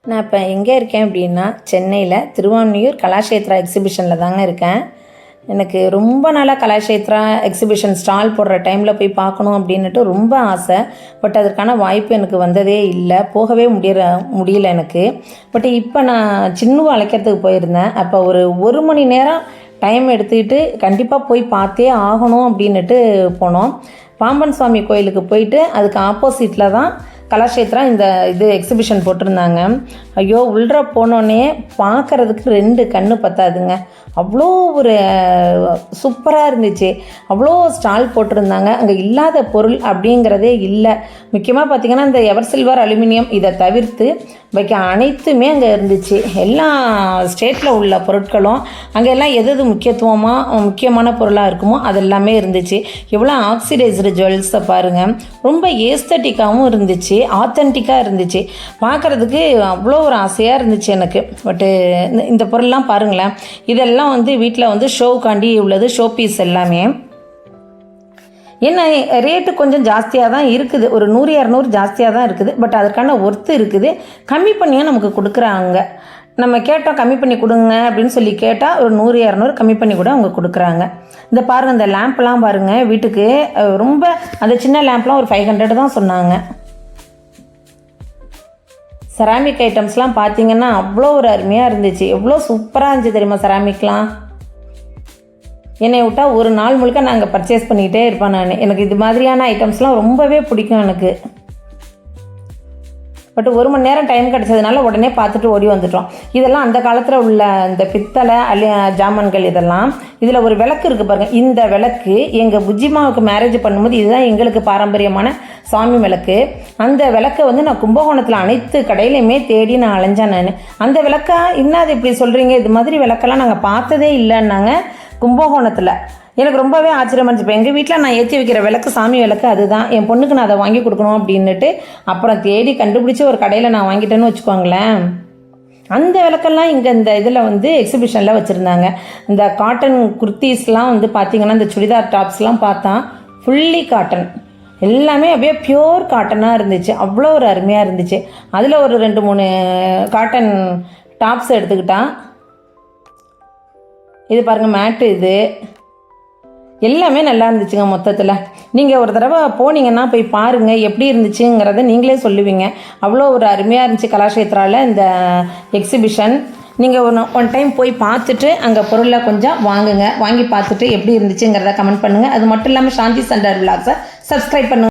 நான் இப்போ எங்கே இருக்கேன் அப்படின்னா, சென்னையில் திருவான்மியூர் கலாஷேத்ரா எக்ஸிபிஷனில் தாங்க இருக்கேன். எனக்கு ரொம்ப நாளாக கலாஷேத்ரா எக்ஸிபிஷன் ஸ்டால் போடுற டைமில் போய் பார்க்கணும் அப்படின்னுட்டு ரொம்ப ஆசை. பட் அதற்கான வாய்ப்பு எனக்கு வந்ததே இல்லை, போகவே முடியல எனக்கு. பட் இப்போ நான் சின்னுவை அழைக்கிறதுக்கு போயிருந்தேன். அப்போ ஒரு மணி நேரம் டைம் எடுத்துக்கிட்டு கண்டிப்பாக போய் பார்த்தே ஆகணும் அப்படின்னுட்டு போனோம். பாம்பன் சுவாமி கோயிலுக்கு போயிட்டு அதுக்கு ஆப்போசிட்டில் தான் கலாஷேத்ரா இந்த எக்ஸிபிஷன் போட்டிருந்தாங்க. ஐயோ, உள்ளே போனோன்னே பார்க்குறதுக்கு 2 கண்ணு பத்தாதுங்க. அவ்வளோ ஒரு சூப்பராக இருந்துச்சு. அவ்வளோ ஸ்டால் போட்டிருந்தாங்க. அங்கே இல்லாத பொருள் அப்படிங்கிறதே இல்லை. முக்கியமாக பார்த்திங்கன்னா இந்த எவர் சில்வர் அலுமினியம் இதை தவிர்த்து வைக்க அனைத்துமே அங்கே இருந்துச்சு. எல்லா ஸ்டேட்டில் உள்ள பொருட்களும் அங்கே எல்லாம் எது முக்கியமான பொருளாக இருக்குமோ அது எல்லாமே இருந்துச்சு. எவ்வளோ ஆக்சிடைஸ்டு ஜுவல்ஸை பாருங்கள், ரொம்ப ஏஸ்தட்டிக்காகவும் இருந்துச்சு, ஆத்தென்டிக்காக இருந்துச்சு. பார்க்குறதுக்கு அவ்வளோ ஒரு ஆசையாக இருந்துச்சு எனக்கு. பட்டு இந்த பொருள்லாம் பாருங்களேன், இதெல்லாம் வீட்டில் ஷோவுக்காண்டி உள்ளது, ஷோ பீஸ் எல்லாமே. என்ன ரேட்டு கொஞ்சம் ஜாஸ்தியாக தான் இருக்குது, ஒரு 100-200 ஜாஸ்தியாக தான் இருக்குது. பட் அதற்கான ஒர்த்து இருக்குது. கம்மி பண்ணியும் நமக்கு கொடுக்குறாங்க. நம்ம கேட்டோம் கம்மி பண்ணி கொடுங்க அப்படின்னு சொல்லி கேட்டால் ஒரு 100-200 கம்மி பண்ணி கூட அவங்க கொடுக்குறாங்க. இந்த பாருங்கள், இந்த லேம்ப்லாம் பாருங்கள், வீட்டுக்கு ரொம்ப அந்த சின்ன லேம்ப்லாம் ஒரு 500 தான் சொன்னாங்க. செராமிக் ஐட்டம்ஸ்லாம் பார்த்தீங்கன்னா அவ்வளோ ஒரு அருமையாக இருந்துச்சு. எவ்வளோ சூப்பராக இருந்துச்சு தெரியுமா செராமிக்லாம். என்னை விட்டால் ஒரு நாள் முழுக்க நான் அங்கே பர்ச்சேஸ் பண்ணிக்கிட்டே இருப்பேன் நான். எனக்கு இது மாதிரியான ஐட்டம்ஸ்லாம் ரொம்பவே பிடிக்கும் எனக்கு. பட் 1 மணி நேரம் டைம் கிடச்சதுனால உடனே பார்த்துட்டு ஓடி வந்துட்டோம். இதெல்லாம் அந்த காலத்தில் உள்ள இந்த பித்தளை ஜாமான்கள் இதெல்லாம். இதில் ஒரு விளக்கு இருக்குது பாருங்கள். இந்த விளக்கு எங்கள் புஜ்ஜிமாவுக்கு மேரேஜ் பண்ணும்போது இதுதான் எங்களுக்கு பாரம்பரியமான சாமி விளக்கு. அந்த விளக்கை நான் கும்பகோணத்தில் அனைத்து கடையிலையுமே தேடி நான் அலைஞ்சேன் நான். அந்த விளக்கா இன்னும் இப்படி சொல்கிறீங்க, இது மாதிரி விளக்கெல்லாம் நாங்கள் பார்த்ததே இல்லைன்னாங்க கும்பகோணத்தில். எனக்கு ரொம்பவே ஆச்சரியமாக இருந்துச்சு. இப்போ எங்கள் வீட்டில் நான் ஏற்றி வைக்கிற விளக்கு சாமி விளக்கு அதுதான். என் பொண்ணுக்கு நான் அதை வாங்கி கொடுக்கணும் அப்படின்னுட்டு அப்புறம் தேடி கண்டுபிடிச்சி ஒரு கடையில் நான் வாங்கிட்டேன்னு வச்சுக்கோங்களேன். அந்த விளக்கெல்லாம் இங்கே இந்த இதில் எக்ஸிபிஷனில் வச்சுருந்தாங்க. இந்த காட்டன் குர்த்தீஸ்லாம் பார்த்திங்கன்னா இந்த சுடிதார் டாப்ஸ்லாம் பார்த்தா ஃபுல்லி காட்டன், எல்லாமே அப்படியே பியோர் காட்டனாக இருந்துச்சு. அவ்வளோ ஒரு அருமையாக இருந்துச்சு. அதில் ஒரு 2-3 காட்டன் டாப்ஸ் எடுத்துக்கிட்டான். இது பாருங்கள், மேட்டு இது எல்லாமே நல்லா இருந்துச்சுங்க. மொத்தத்தில் நீங்கள் ஒரு தடவை போனீங்கன்னா போய் பாருங்கள், எப்படி இருந்துச்சுங்கிறத நீங்களே சொல்லுவீங்க. அவ்வளோ ஒரு அருமையாக இருந்துச்சு கலாஷேத்ராவில் இந்த எக்ஸிபிஷன். நீங்கள் ஒன் டைம் போய் பார்த்துட்டு அங்கே பொருளை கொஞ்சம் வாங்குங்க. வாங்கி பார்த்துட்டு எப்படி இருந்துச்சுங்கிறத கமெண்ட் பண்ணுங்கள். அது மட்டும் இல்லாமல் சாந்தி சண்டர் விலாக்ஸை சப்ஸ்கிரைப் பண்ணுங்கள்.